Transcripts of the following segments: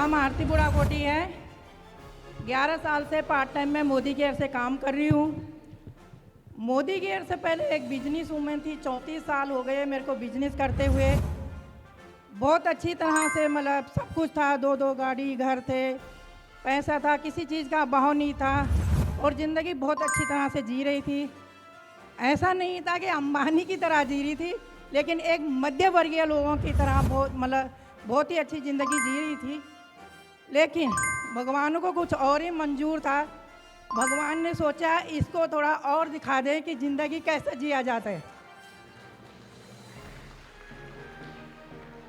नाम आरती बुढ़ाकोटी है। 11 साल से पार्ट टाइम में मोदी केयर से काम कर रही हूँ। मोदी केयर से पहले एक बिजनेस वूमेन थी। 34 साल हो गए मेरे को बिजनेस करते हुए। बहुत अच्छी तरह से मतलब सब कुछ था, दो गाड़ी, घर थे, पैसा था, किसी चीज़ का अभाव नहीं था और ज़िंदगी बहुत अच्छी तरह से जी रही थी। ऐसा नहीं था कि अंबानी की तरह जी रही थी, लेकिन एक मध्य वर्गीय लोगों की तरह बहुत ही अच्छी ज़िंदगी जी रही थी। लेकिन भगवान को कुछ और ही मंजूर था। भगवान ने सोचा इसको थोड़ा और दिखा दें कि ज़िंदगी कैसे जिया जाता है।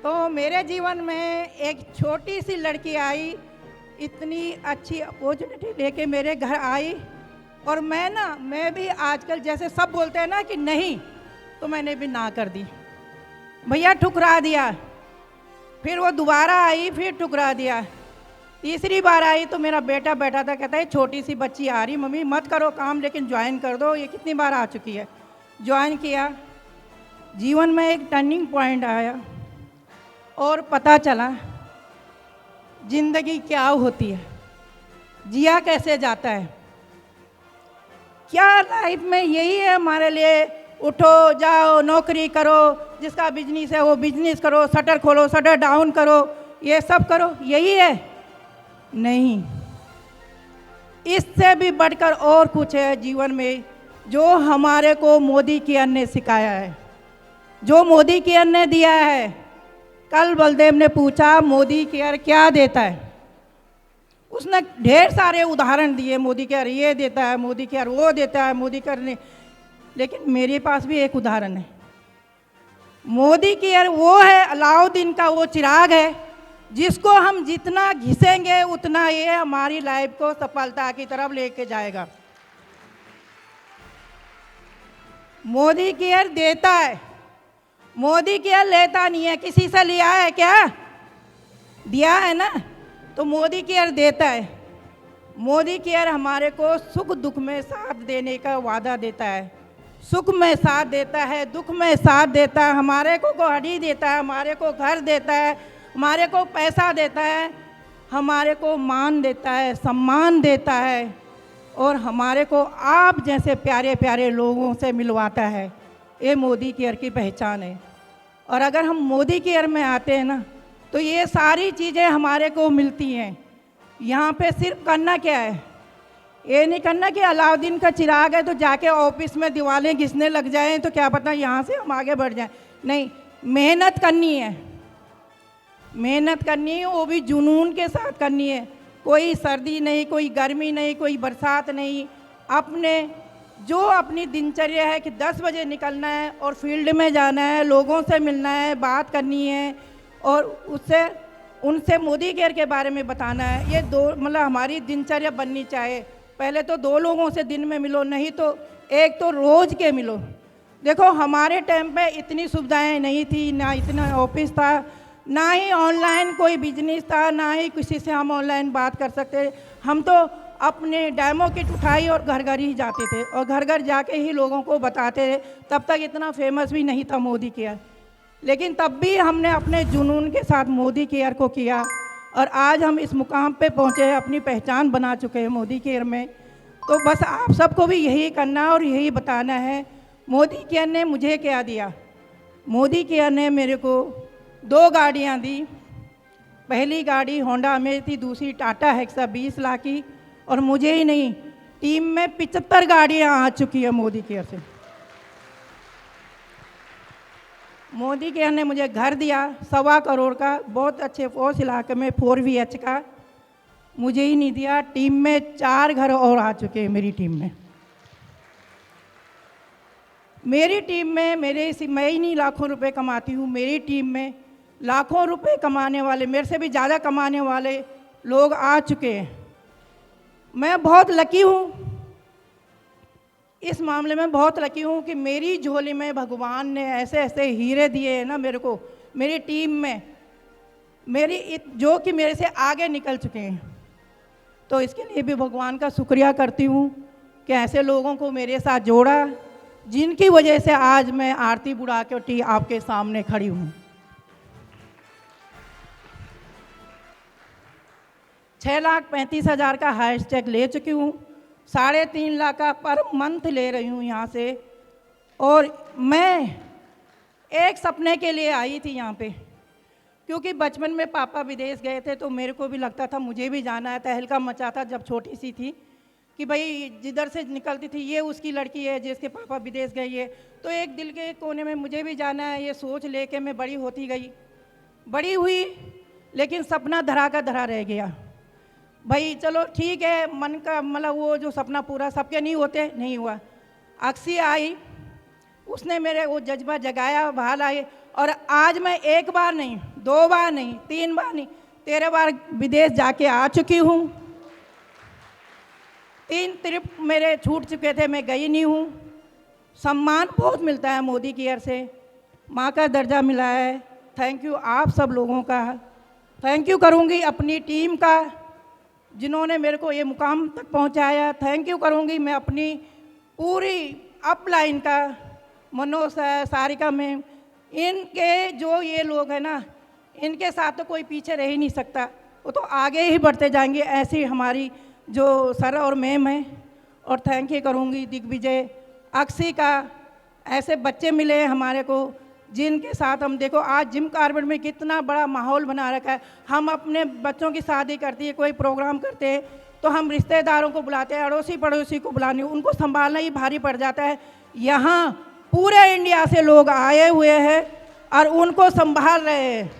तो मेरे जीवन में एक छोटी सी लड़की आई, इतनी अच्छी अपॉर्चुनिटी लेके मेरे घर आई और मैं भी आजकल जैसे सब बोलते हैं ना कि नहीं, तो मैंने भी ना कर दी। भैया ठुकरा दिया, फिर वो दोबारा आई, फिर ठुकरा दिया। तीसरी बार आई तो मेरा बेटा बैठा था, कहता है छोटी सी बच्ची आ रही, मम्मी मत करो काम लेकिन ज्वाइन कर दो। ये कितनी बार आ चुकी है। ज्वाइन किया, जीवन में एक टर्निंग पॉइंट आया और पता चला जिंदगी क्या होती है, जिया कैसे जाता है। क्या लाइफ में यही है हमारे लिए, उठो जाओ नौकरी करो, जिसका बिजनेस है वो बिजनेस करो, शटर खोलो, शटर डाउन करो, ये सब करो, यही है? नहीं, इससे भी बढ़कर और कुछ है जीवन में जो हमारे को मोदी केयर ने सिखाया है, जो मोदी केयर ने दिया है। कल बलदेव ने पूछा मोदी केयर क्या देता है, उसने ढेर सारे उदाहरण दिए, मोदी केयर ये देता है, मोदी केयर वो देता है, मोदी केयर ने। लेकिन मेरे पास भी एक उदाहरण है। मोदी केयर वो है, अलाउद्दीन का वो चिराग है जिसको हम जितना घिसेंगे उतना ये हमारी लाइफ को सफलता की तरफ लेके जाएगा। मोदी केयर देता है, मोदी केयर लेता नहीं है। किसी से लिया है क्या? दिया है ना? तो मोदी केयर देता है। मोदी केयर हमारे को सुख दुख में साथ देने का वादा देता है। सुख में साथ देता है, दुख में साथ देता है, हमारे को गाड़ी देता है, हमारे को घर देता है, हमारे को पैसा देता है, हमारे को मान देता है, सम्मान देता है और हमारे को आप जैसे प्यारे प्यारे लोगों से मिलवाता है। ये मोदी केयर की पहचान है। और अगर हम मोदी केयर में आते हैं ना तो ये सारी चीज़ें हमारे को मिलती हैं। यहाँ पे सिर्फ करना क्या है, ये नहीं करना कि अलाउद्दीन का चिराग है तो जाके ऑफिस में दीवारें घिसने लग जाएं तो क्या पता यहाँ से हम आगे बढ़ जाएं। नहीं, मेहनत करनी है, मेहनत करनी है, वो भी जुनून के साथ करनी है। कोई सर्दी नहीं, कोई गर्मी नहीं, कोई बरसात नहीं। अपनी दिनचर्या है कि 10 बजे निकलना है और फील्ड में जाना है, लोगों से मिलना है, बात करनी है और उनसे मोदी केयर के बारे में बताना है। ये दो मतलब हमारी दिनचर्या बननी चाहिए। पहले तो 2 लोगों से दिन में मिलो, नहीं तो एक तो रोज़ के मिलो। देखो हमारे टाइम पे इतनी सुविधाएं नहीं थी, ना इतना ऑफिस था, ना ही ऑनलाइन कोई बिजनेस था, ना ही किसी से हम ऑनलाइन बात कर सकते। हम तो अपने डेमो किट उठाई और घर घर ही जाते थे और घर घर जाके ही लोगों को बताते थे। तब तक इतना फेमस भी नहीं था मोदी केयर, लेकिन तब भी हमने अपने जुनून के साथ मोदी केयर को किया और आज हम इस मुकाम पे पहुँचे हैं, अपनी पहचान बना चुके हैं मोदी केयर में। तो बस आप सबको भी यही करना और यही बताना है। मोदी केयर ने मुझे क्या दिया? मोदी केयर ने मेरे को 2 गाड़ियाँ दी। पहली गाड़ी होंडा में थी, दूसरी टाटा हेक्सा 20 लाख की। और मुझे ही नहीं, टीम में 75 गाड़ियाँ आ चुकी है मोदी केयर से। मोदी केयर ने मुझे घर दिया 1.25 करोड़ का, बहुत अच्छे पॉश इलाके में 4VH का। मुझे ही नहीं दिया, टीम में 4 घर और आ चुके हैं मेरी टीम में। मेरी टीम में मैं ही नहीं लाखों रुपए कमाती हूँ, मेरी टीम में लाखों रुपए कमाने वाले, मेरे से भी ज़्यादा कमाने वाले लोग आ चुके हैं। मैं बहुत लकी हूँ, इस मामले में बहुत लकी हूँ कि मेरी झोली में भगवान ने ऐसे ऐसे हीरे दिए हैं ना मेरे को, मेरी टीम में, जो कि मेरे से आगे निकल चुके हैं। तो इसके लिए भी भगवान का शुक्रिया करती हूँ कि ऐसे लोगों को मेरे साथ जोड़ा, जिनकी वजह से आज मैं आरती बुढ़ाकोटी आपके सामने खड़ी हूँ। 6,35,000 का हैशटैग ले चुकी हूँ, 3.5 लाख का पर मंथ ले रही हूँ यहाँ से। और मैं एक सपने के लिए आई थी यहाँ पे, क्योंकि बचपन में पापा विदेश गए थे तो मेरे को भी लगता था मुझे भी जाना है। तहलका मचा था जब छोटी सी थी कि भाई जिधर से निकलती थी ये उसकी लड़की है जिसके पापा विदेश गई है, तो एक दिल के कोने में मुझे भी जाना है। ये सोच लेके मैं बड़ी होती गई, बड़ी हुई, लेकिन सपना धरा का धरा रह गया। भाई चलो ठीक है, मन का मतलब वो जो सपना पूरा सबके नहीं होते, नहीं हुआ। अक्सी आई, उसने मेरे वो जज्बा जगाया, बहाल आई, और आज मैं एक बार नहीं, 2 बार नहीं, 3 बार नहीं, 13 बार विदेश जाके आ चुकी हूँ। 3 ट्रिप मेरे छूट चुके थे, मैं गई नहीं हूँ। सम्मान बहुत मिलता है मोदी केयर से, माँ का दर्जा मिला है। थैंक यू आप सब लोगों का, थैंक यू करूँगी अपनी टीम का जिन्होंने मेरे को ये मुकाम तक पहुँचाया। थैंक यू करूँगी मैं अपनी पूरी अपलाइन का, मनोज है, सारिका में, इनके जो ये लोग हैं ना, इनके साथ तो कोई पीछे रह ही नहीं सकता, वो तो आगे ही बढ़ते जाएंगे। ऐसी हमारी जो सर और मैम हैं। और थैंक यू करूँगी दिग्विजय, अक्सी का, ऐसे बच्चे मिले हैं हमारे को जिनके साथ हम देखो आज जिम कार्बेट में कितना बड़ा माहौल बना रखा है। हम अपने बच्चों की शादी करती है, कोई प्रोग्राम करते हैं तो हम रिश्तेदारों को बुलाते हैं, अड़ोसी पड़ोसी को बुलाने, उनको संभालना ही भारी पड़ जाता है। यहाँ पूरे इंडिया से लोग आए हुए हैं और उनको संभाल रहे हैं।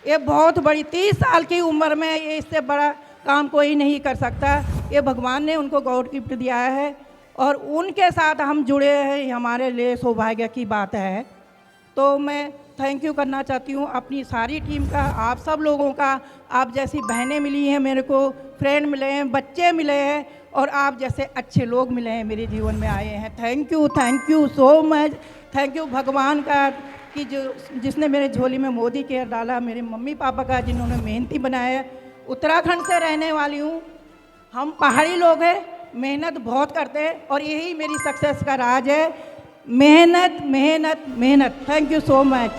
ये बहुत बड़ी, 30 साल की उम्र में ये इससे बड़ा काम कोई नहीं कर सकता। ये भगवान ने उनको गॉड गिफ्ट दिया है और उनके साथ हम जुड़े हैं, हमारे लिए सौभाग्य की बात है। तो मैं थैंक यू करना चाहती हूँ अपनी सारी टीम का, आप सब लोगों का। आप जैसी बहनें मिली हैं मेरे को, फ्रेंड मिले हैं, बच्चे मिले हैं, और आप जैसे अच्छे लोग मिले हैं, मेरे जीवन में आए हैं। Thank you so much. Thank you भगवान का कि जिसने मेरे झोली में मोदी केयर डाला, मेरे मम्मी पापा का जिन्होंने मेहनती बनाया। उत्तराखंड से रहने वाली हूँ, हम पहाड़ी लोग हैं, मेहनत बहुत करते हैं और यही मेरी सक्सेस का राज है। मेहनत मेहनत मेहनत। Thank you so much.